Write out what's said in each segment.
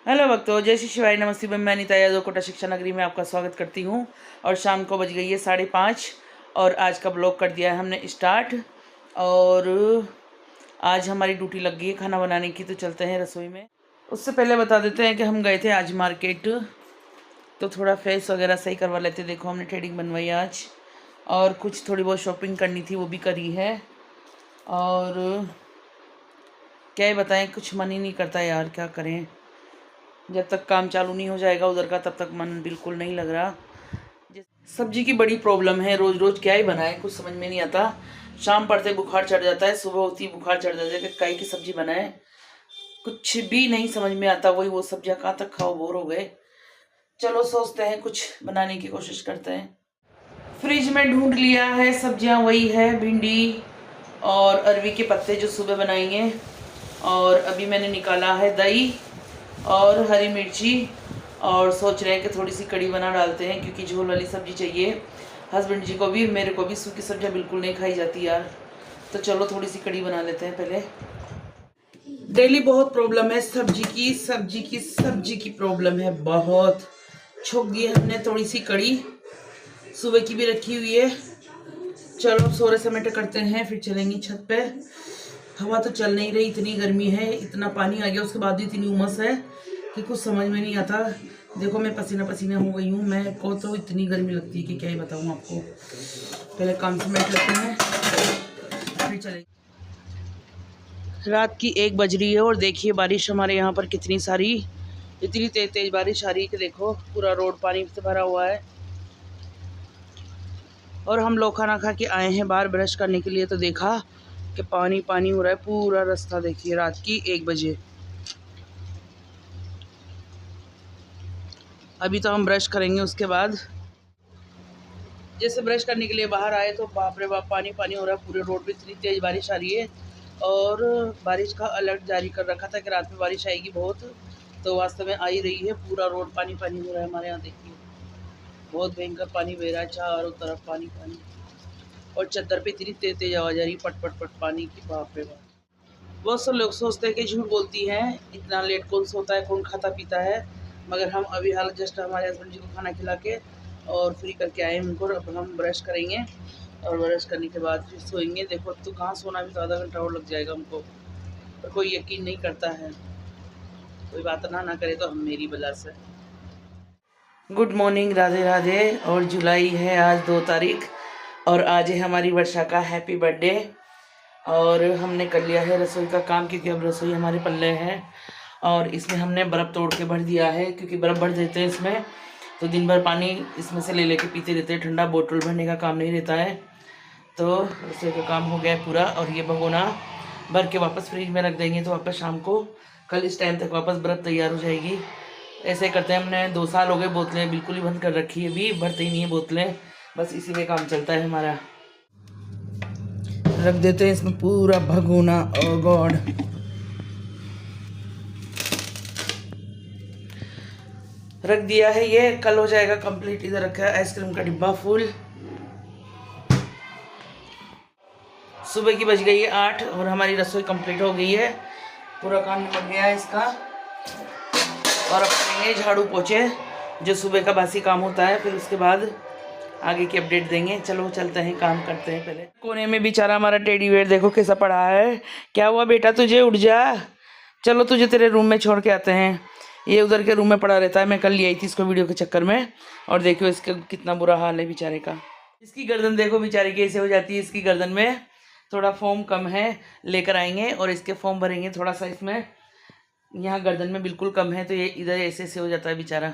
Hello भक्तों, जय श्री शिवाय, नमस्ते। मैं अनिता यादव कोटा शिक्षा नगरी में आपका स्वागत करती हूँ। और शाम को बज गई है 5:30 और आज का ब्लॉग कर दिया है हमने स्टार्ट। और आज हमारी ड्यूटी लग गई है खाना बनाने की, तो चलते हैं रसोई में। उससे पहले बता देते हैं कि हम गए थे आज मार्केट, तो थोड़ा फेस वगैरह सही करवा लेते। देखो हमने थ्रेडिंग बनवाई आज, और कुछ थोड़ी बहुत शॉपिंग करनी थी वो भी करी है। और क्या ही बताएं, कुछ मन ही नहीं करता यार, क्या करें। जब तक काम चालू नहीं हो जाएगा उधर का, तब तक मन बिल्कुल नहीं लग रहा। सब्जी की बड़ी प्रॉब्लम है, रोज रोज क्या ही बनाए कुछ समझ में नहीं आता। शाम पड़ते बुखार चढ़ जाता है, सुबह होती बुखार चढ़ जाता है कि काई की सब्जी बनाए, कुछ भी नहीं समझ में आता। वही वो सब्जियां कहाँ तक खाओ, बोर हो गए। चलो सोचते हैं कुछ बनाने की कोशिश करते हैं। फ्रिज में ढूंढ लिया है, सब्जियां वही है, भिंडी और अरवी के पत्ते जो सुबह बनाएंगे। और अभी मैंने निकाला है दही और हरी मिर्ची, और सोच रहे हैं कि थोड़ी सी कड़ी बना डालते हैं, क्योंकि झोल वाली सब्जी चाहिए हस्बैंड जी को भी, मेरे को भी। सूखी सब्जियां बिल्कुल नहीं खाई जाती यार, तो चलो थोड़ी सी कड़ी बना लेते हैं पहले। डेली बहुत प्रॉब्लम है सब्जी की प्रॉब्लम है बहुत। छोक दी है हमने थोड़ी सी कड़ी, सुबह की भी रखी हुई है। चलो सोरे समेटे करते हैं, फिर चलेंगे छत पे। हवा तो चल नहीं रही, इतनी गर्मी है, इतना पानी आ गया उसके बाद भी इतनी उमस है कि कुछ समझ में नहीं आता। देखो मैं पसीना पसीना हो गई हूँ, मैं को तो इतनी गर्मी लगती है कि क्या ही बताऊँ आपको। पहले काम समेट लेते हैं फिर चलेंगे। रात की 1 बज रही है और देखिए बारिश हमारे यहाँ पर कितनी सारी, इतनी तेज तेज बारिश आ रही है कि देखो पूरा रोड पानी से भरा हुआ है। और हम लोग खाना खा के आए हैं बाहर ब्रश करने के लिए, तो देखा कि पानी पानी हो रहा है पूरा रास्ता। देखिए रात की 1 बजे, अभी तो हम ब्रश करेंगे उसके बाद। जैसे ब्रश करने के लिए बाहर आए तो बाप रे बाप पानी पानी हो रहा है पूरे रोड पे, इतनी तेज बारिश आ रही है। और बारिश का अलर्ट जारी कर रखा था कि रात में बारिश आएगी बहुत, तो वास्तव में आ ही रही है। पूरा रोड पानी पानी हो रहा है हमारे यहाँ, देखिए बहुत भयंकर पानी बह रहा है, चारों तरफ पानी पानी। और चद्दर पे इतनी तेज तेज आवाज आ रही, पट पट पट पानी की, बाप रे बाप। बहुत से लोग सोचते हैं कि झूठ बोलती हैं, इतना लेट कौन सोता है, कौन खाता पीता है। मगर हम अभी हाल जस्ट हमारे हस्बैंड जी को खाना खिला के और फ्री करके आए उनको। अब हम ब्रश करेंगे और ब्रश करने के बाद फिर सोएंगे। देखो अब तो कहाँ सोना, भी तो आधा घंटा और लग जाएगा हमको, पर कोई यकीन नहीं करता है। कोई बात ना करे तो हम मेरी वजह से। Good morning, Radhe Radhe. और जुलाई है आज 2 तारीख, और आज है हमारी वर्षा का हैप्पी बर्थडे। और हमने कर लिया है रसोई का काम, क्योंकि अब रसोई हमारे पल्ले है। और इसमें हमने बर्फ़ तोड़ के भर दिया है, क्योंकि बर्फ़ भर देते हैं इसमें तो दिन भर पानी इसमें से ले लेके पीते रहते हैं, ठंडा बोतल भरने का काम नहीं रहता है। तो रसोई का काम हो गया है पूरा। और ये भगोना भर के वापस फ्रिज में रख देंगे, तो वापस शाम को कल इस टाइम तक वापस बर्फ़ तैयार हो जाएगी। ऐसे करते हैं, हमने 2 साल हो गए बोतलें बिल्कुल ही बंद कर रखी है, अभी भरते ही नहीं है बोतलें, बस इसी में काम चलता है हमारा। रख देते हैं इसमें पूरा भगोना। ओ गॉड, रख दिया है, ये कल हो जाएगा कंप्लीट। इधर रखा है आइसक्रीम का डिब्बा फुल। सुबह की बज गई है 8 और हमारी रसोई कंप्लीट हो गई है, पूरा काम निपट गया है इसका। और अब करेंगे झाड़ू पोछे, जो सुबह का बासी काम होता है, फिर उसके बाद आगे की अपडेट देंगे। चलो चलते हैं, काम करते हैं पहले। कोने में बेचारा हमारा टेडी बेयर देखो कैसा पड़ा है। क्या हुआ बेटा तुझे, उठ जा, चलो तुझे तेरे रूम में छोड़ के आते हैं। ये उधर के रूम में पड़ा रहता है, मैं कल ले आई थी इसको वीडियो के चक्कर में। और देखो इसका कितना बुरा हाल है बेचारे का। इसकी गर्दन देखो बेचारे की ऐसे हो जाती है, इसकी गर्दन में थोड़ा फोम कम है, लेकर आएंगे और इसके फोम भरेंगे थोड़ा सा इसमें। यहाँ गर्दन में बिल्कुल कम है, तो ये इधर ऐसे ऐसे हो जाता है बेचारा।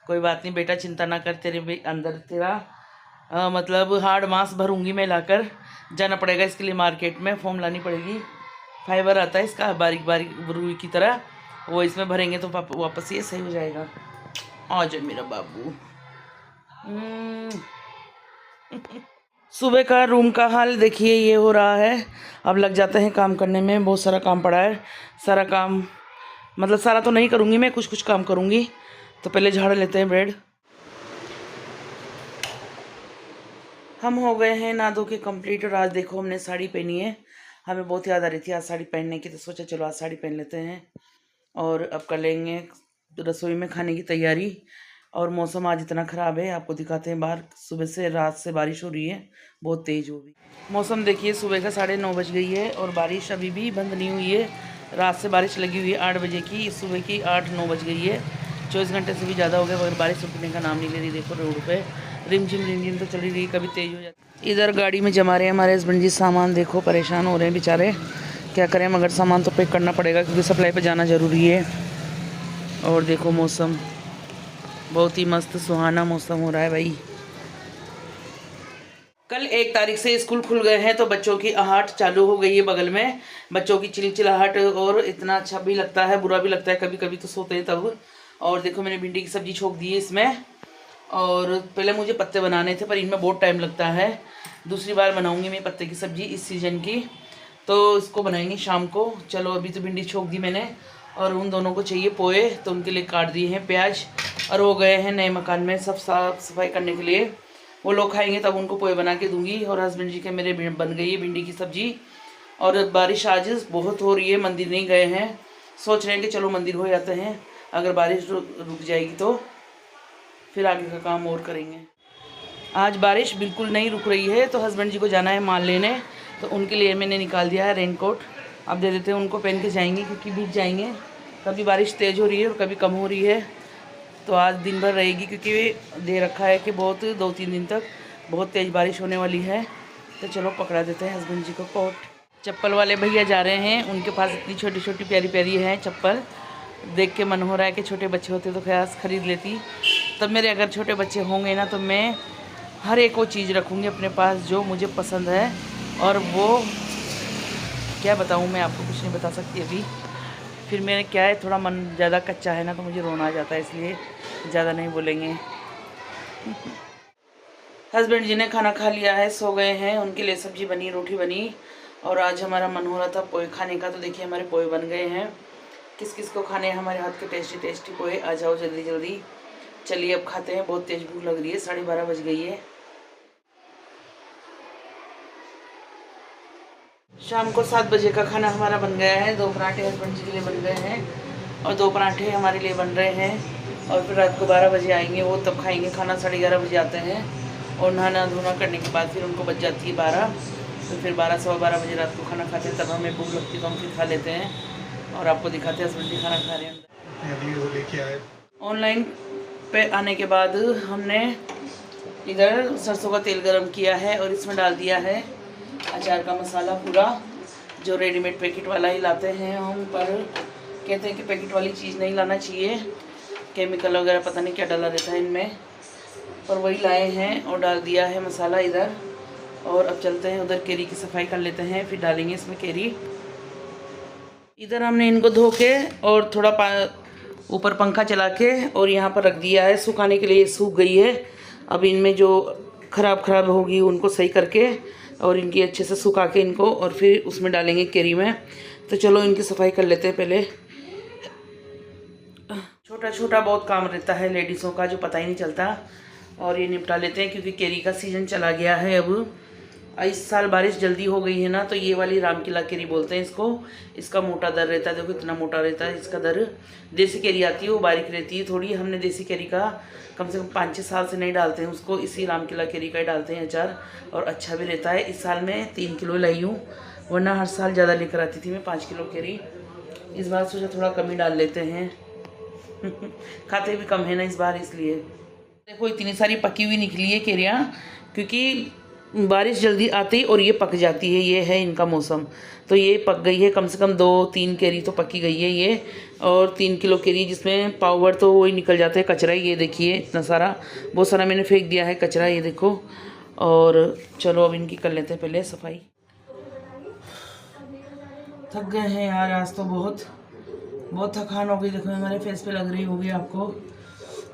कोई बात नहीं बेटा, चिंता ना कर, तेरे भी अंदर तेरा मतलब हार्ड मांस भरूंगी मैं लाकर। जाना पड़ेगा इसके लिए मार्केट में, फोम लानी पड़ेगी। फाइबर आता है इसका बारीक बारीक रुई की तरह, वो इसमें भरेंगे तो वापस ये सही हो जाएगा। आ जाए मेरा बाबू। सुबह का रूम का हाल देखिए, ये हो रहा है। अब लग जाते हैं काम करने में, बहुत सारा काम पड़ा है। सारा काम मतलब सारा तो नहीं करूँगी मैं, कुछ कुछ काम करूँगी। तो पहले झाड़ लेते हैं बेड। हम हो गए हैं नहा धो के कंप्लीट। और आज देखो हमने साड़ी पहनी है, हमें बहुत याद आ रही थी आज साड़ी पहनने की, तो सोचा चलो आज साड़ी पहन लेते हैं। और अब कर लेंगे रसोई में खाने की तैयारी। और मौसम आज इतना ख़राब है, आपको दिखाते हैं बाहर। सुबह से रात से बारिश हो रही है, बहुत तेज़ हो रही। मौसम देखिए, सुबह का 9:30 बज गई है और बारिश अभी भी बंद नहीं हुई है। रात से बारिश लगी हुई है 8 बजे की, सुबह की 8-9 बज गई है। 24 घंटे से भी ज़्यादा हो गया मगर बारिश रुकने का नाम नहीं ले रही। देखो रोड पे रिमझिम तो चली रही, कभी तेज़ हो जाती। इधर गाड़ी में जमा रहे हैं हमारे हस्बैंड जी सामान। देखो परेशान हो रहे हैं बेचारे, क्या करें मगर सामान तो पैक करना पड़ेगा क्योंकि सप्लाई पे जाना ज़रूरी है। और देखो मौसम बहुत ही मस्त सुहाना मौसम हो रहा है भाई। कल 1 तारीख से स्कूल खुल गए हैं तो बच्चों की आहट चालू हो गई है बगल में, बच्चों की चिलचिलाहट। और इतना अच्छा भी लगता है, बुरा भी लगता है, कभी कभी तो सोते हैं तब। और देखो मैंने भिंडी की सब्ज़ी छोंक दी है इसमें। और पहले मुझे पत्ते बनाने थे पर इनमें बहुत टाइम लगता है। दूसरी बार बनाऊंगी मैं पत्ते की सब्ज़ी इस सीज़न की, तो इसको बनाएंगे शाम को। चलो अभी तो भिंडी छोंक दी मैंने। और उन दोनों को चाहिए पोहे, तो उनके लिए काट दिए हैं प्याज। और वो गए हैं नए मकान में सब साफ़ सफाई करने के लिए। वो लोग खाएंगे तब उनको पोहे बना के दूंगी। और हस्बैंड जी के मेरे बन गई है भिंडी की सब्ज़ी। और बारिश आज बहुत हो रही है, मंदिर नहीं गए हैं, सोच रहे हैं कि चलो मंदिर हो जाते हैं। अगर बारिश रुक जाएगी तो फिर आगे का काम और करेंगे। आज बारिश बिल्कुल नहीं रुक रही है तो हस्बैंड जी को जाना है माल लेने, तो उनके लिए मैंने निकाल दिया है रेनकोट। अब दे देते हैं उनको, पहन के जाएंगे क्योंकि भीग जाएंगे। कभी बारिश तेज़ हो रही है और कभी कम हो रही है, तो आज दिन भर रहेगी क्योंकि दे रखा है कि बहुत 2-3 दिन तक बहुत तेज़ बारिश होने वाली है। तो चलो पकड़ा देते हैं हस्बैंड जी को कोट। चप्पल वाले भैया जा रहे हैं, उनके पास इतनी छोटी छोटी प्यारी प्यारी है चप्पल। देख के मन हो रहा है कि छोटे बच्चे होते तो खैर ख़रीद लेती। तब मेरे अगर छोटे बच्चे होंगे ना तो मैं हर एक वो चीज़ रखूँगी अपने पास जो मुझे पसंद है। और वो क्या बताऊँ, मैं आपको कुछ नहीं बता सकती अभी। फिर मेरे क्या है, थोड़ा मन ज़्यादा कच्चा है ना तो मुझे रोना आ जाता है, इसलिए ज़्यादा नहीं बोलेंगे। हस्बैंड जी ने खाना खा लिया है, सो गए हैं। उनके लिए सब्जी बनी, रोटी बनी। और आज हमारा मन हो रहा था पोहे खाने का, तो देखिए हमारे पोहे बन गए हैं। किस किस को खाने हैं हमारे हाथ के टेस्टी टेस्टी पोहे, आ जाओ जल्दी जल्दी। चलिए अब खाते हैं, बहुत तेज़ भूख लग रही है, 12:30 बज गई है। शाम को 7 बजे का खाना हमारा बन गया है। 2 पराठे हस्बैंड जी के लिए बन गए हैं और 2 पराठे हमारे लिए बन रहे हैं। और फिर रात को 12 बजे आएंगे वो, तब खाएंगे खाना। 11:30 बजे आते हैं और नहाना धोना करने के बाद फिर उनको बच जाती है 12। तो फिर 12 सवा 12 बजे रात को खाना खाते हैं, तब हमें भूख लगती है तो हम फिर खा लेते हैं। और आपको दिखाते हैं हस्बैंड जी खाना खा रहे हैं। ऑनलाइन पे आने के बाद हमने इधर सरसों का तेल गरम किया है और इसमें डाल दिया है अचार का मसाला पूरा, जो रेडीमेड पैकेट वाला ही लाते हैं हम। पर कहते हैं कि पैकेट वाली चीज़ नहीं लाना चाहिए, केमिकल वगैरह पता नहीं क्या डाला रहता है इनमें, पर वही लाए हैं और डाल दिया है मसाला इधर। और अब चलते हैं उधर, केरी की सफाई कर लेते हैं, फिर डालेंगे इसमें केरी। इधर हमने इनको धो के और थोड़ा ऊपर पंखा चला के और यहाँ पर रख दिया है सुखाने के लिए। सूख गई है, अब इनमें जो ख़राब होगी उनको सही करके और इनकी अच्छे से सुखा के इनको और फिर उसमें डालेंगे केरी में। तो चलो इनकी सफाई कर लेते हैं पहले। छोटा छोटा बहुत काम रहता है लेडीज़ों का जो पता ही नहीं चलता, और ये निपटा लेते हैं क्योंकि केरी का सीज़न चला गया है। अब इस साल बारिश जल्दी हो गई है ना, तो ये वाली रामकिला केरी बोलते हैं इसको। इसका मोटा दर रहता है, देखो इतना मोटा रहता है इसका दर। देसी केरी आती है वो बारीक रहती है थोड़ी। हमने देसी केरी का कम से कम 5-6 साल से नहीं डालते हैं उसको, इसी रामकिला केरी का ही डालते हैं अचार, और अच्छा भी रहता है। इस साल मैं 3 किलो लाई हूँ, वरना हर साल ज़्यादा लेकर आती थी मैं 5 किलो केरी। इस बार सोचा थोड़ा कम ही डाल लेते हैं खाते भी कम है ना इस बार, इसलिए। देखो इतनी सारी पकी हुई निकली है केरियाँ, क्योंकि बारिश जल्दी आती और ये पक जाती है, ये है इनका मौसम। तो ये पक गई है, कम से कम 2-3 केरी तो पकी गई है ये। और 3 किलो केरी जिसमें पावर तो वही निकल जाता है कचरा। ये देखिए इतना सारा, बहुत सारा मैंने फेंक दिया है कचरा, ये देखो। और चलो अब इनकी कर लेते हैं पहले सफाई। थक गए हैं यार आज तो, बहुत थकान हो गई। देखो हमारे फेस पे लग रही होगी आपको,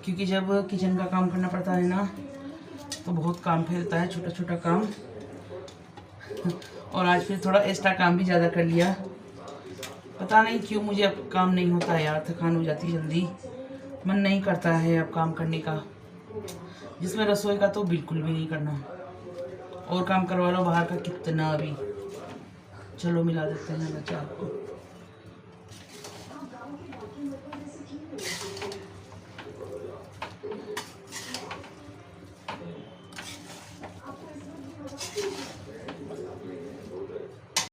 क्योंकि जब किचन का काम करना पड़ता है ना तो बहुत काम फैलता है, छोटा छोटा काम। और आज फिर थोड़ा एक्स्ट्रा काम भी ज़्यादा कर लिया, पता नहीं क्यों मुझे अब काम नहीं होता है यार, थकान हो जाती है जल्दी, मन नहीं करता है अब काम करने का। जिसमें रसोई का तो बिल्कुल भी नहीं करना, और काम करवा लो बाहर का कितना भी। चलो मिला देते हैं अचार को।